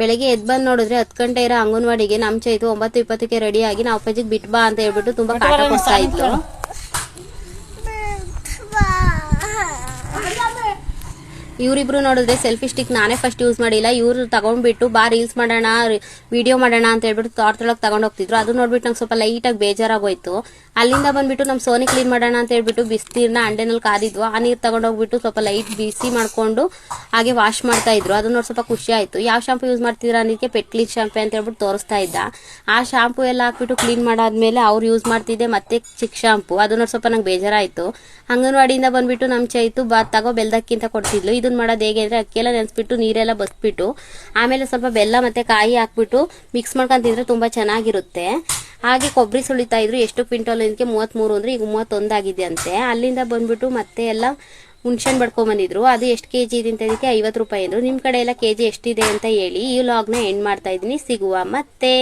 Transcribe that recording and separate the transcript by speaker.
Speaker 1: ಬೆಳಗ್ಗೆ ಎದ್ದು ಬಂದು ನೋಡಿದ್ರೆ 10 ಗಂಟೆ ಇರೋ ಅಂಗನವಾಡಿಗೆ ನಮ್ಮ ಚೈತು 9:20ಕ್ಕೆ ರೆಡಿ ಆಗಿ ನಾವು ಅಪ್ಪಾಜಿಗೆ ಬಿಟ್ಟು ಬಾ ಅಂತ ಹೇಳ್ಬಿಟ್ಟು ತುಂಬಾ ಕಾಟ ಕೊಡ್ತಾ ಇತ್ತು. ಇವರಿಬ್ರು ನೋಡಿದ್ರೆ ಸೆಲ್ಫಿ ಸ್ಟಿಕ್ ನಾನೇ ಫಸ್ಟ್ ಯೂಸ್ ಮಾಡಿಲ್ಲ, ಇವ್ರು ತಗೊಂಡ್ಬಿಟ್ಟು ಬಾ ರೀಲ್ಸ್ ಮಾಡೋಣ ವಿಡಿಯೋ ಮಾಡೋಣ ಅಂತ ಹೇಳ್ಬಿಟ್ಟು ತೋಟದೊಳಗೆ ತಗೊಂಡ್ ಹೋಗ್ತಿದ್ರು. ಅದು ನೋಡ್ಬಿಟ್ಟು ನಂಗೆ ಸ್ವಲ್ಪ ಲೈಟಾಗಿ ಬೇಜಾರಾಗೋಯ್ತು. ಅಲ್ಲಿಂದ ಬಂದ್ಬಿಟ್ಟು ನಮ್ಮ ಸೋನಿ ಕ್ಲೀನ್ ಮಾಡೋಣ ಅಂತ ಹೇಳ್ಬಿಟ್ಟು ಬಿಸಿನೀರ್ನ ಅಂಡೆನಲ್ಲಿ ಕಾದಿದ್ವು. ಆ ನೀರು ತಗೊಂಡೋಗ್ಬಿಟ್ಟು ಸ್ವಲ್ಪ ಲೈಟ್ ಬಿಸಿ ಮಾಡ್ಕೊಂಡು ಹಾಗೆ ವಾಶ್ ಮಾಡ್ತಾ ಇದ್ರು. ಅದು ನೋಡಿ ಸ್ವಲ್ಪ ಖುಷಿ ಆಯ್ತು. ಯಾವ ಶಾಂಪು ಯೂಸ್ ಮಾಡ್ತಿದ್ರ ಅನ್ನೋದಕ್ಕೆ ಪೆಟ್ ಕ್ಲೀನ್ ಶಾಂಪು ಅಂತ ಹೇಳ್ಬಿಟ್ಟು ತೋರಿಸ್ತಾ ಇದ್ದ. ಆ ಶಾಂಪು ಎಲ್ಲ ಹಾಕ್ಬಿಟ್ಟು ಕ್ಲೀನ್ ಮಾಡಾದ್ಮೇಲೆ ಅವ್ರು ಯೂಸ್ ಮಾಡ್ತಿದ್ದೆ ಮತ್ತೆ ಚಿಕ್ಕ ಶಾಂಪು. ಅದು ನೋಡಿ ಸ್ವಲ್ಪ ನಂಗೆ ಬೇಜಾರಾಯ್ತು. ಅಂಗನವಾಡಿಯಿಂದ ಬಂದ್ಬಿಟ್ಟು ನಮ್ಮ ಚೈತು ತಗೋ ಬೆಲ್ದಕ್ಕಿಂತ ಕೊಡ್ತಿದ್ಲು. ಇದನ್ನ ಮಾಡೋದು ಹೇಗೆ ಅಂದ್ರೆ ಅಕ್ಕಿಯೆಲ್ಲ ನೆನೆಸ್ಬಿಟ್ಟು ನೀರೆಲ್ಲ ಬಸ್ಬಿಟ್ಟು ಆಮೇಲೆ ಸ್ವಲ್ಪ ಬೆಲ್ಲ ಮತ್ತೆ ಕಾಯಿ ಹಾಕ್ಬಿಟ್ಟು ಮಿಕ್ಸ್ ಮಾಡ್ಕೊಂಡು ತಿಂದ್ರೆ ತುಂಬಾ ಚೆನ್ನಾಗಿರುತ್ತೆ. ಹಾಗೆ ಕೊಬ್ಬರಿ ಸುಳಿತಾ ಇದ್ರು. ಎಷ್ಟು ಕ್ವಿಂಟಲ್ ಇದಕ್ಕೆ 33 ಅಂದ್ರೆ ಈಗ 31 ಆಗಿದೆ ಅಂತೆ. ಅಲ್ಲಿಂದ ಬಂದ್ಬಿಟ್ಟು ಮತ್ತೆ ಎಲ್ಲ ಹುಣ್ಸೆಹಣ್ಣು ಬಡ್ಕೊಂಡ್ ಬಂದಿದ್ರು. ಅದು ಎಷ್ಟು ಕೆಜಿ ಇದೆ ಅಂತ ಇದಕ್ಕೆ 50 ರೂಪಾಯಿ ಅಂದ್ರು. ನಿಮ್ ಕಡೆ ಎಲ್ಲ ಕೆಜಿ ಎಷ್ಟಿದೆ ಅಂತ ಹೇಳಿ ಈ ವ್ಲಾಗ್ನ ಎಂಡ್ ಮಾಡ್ತಾ ಇದೀನಿ. ಸಿಗುವ ಮತ್ತೆ.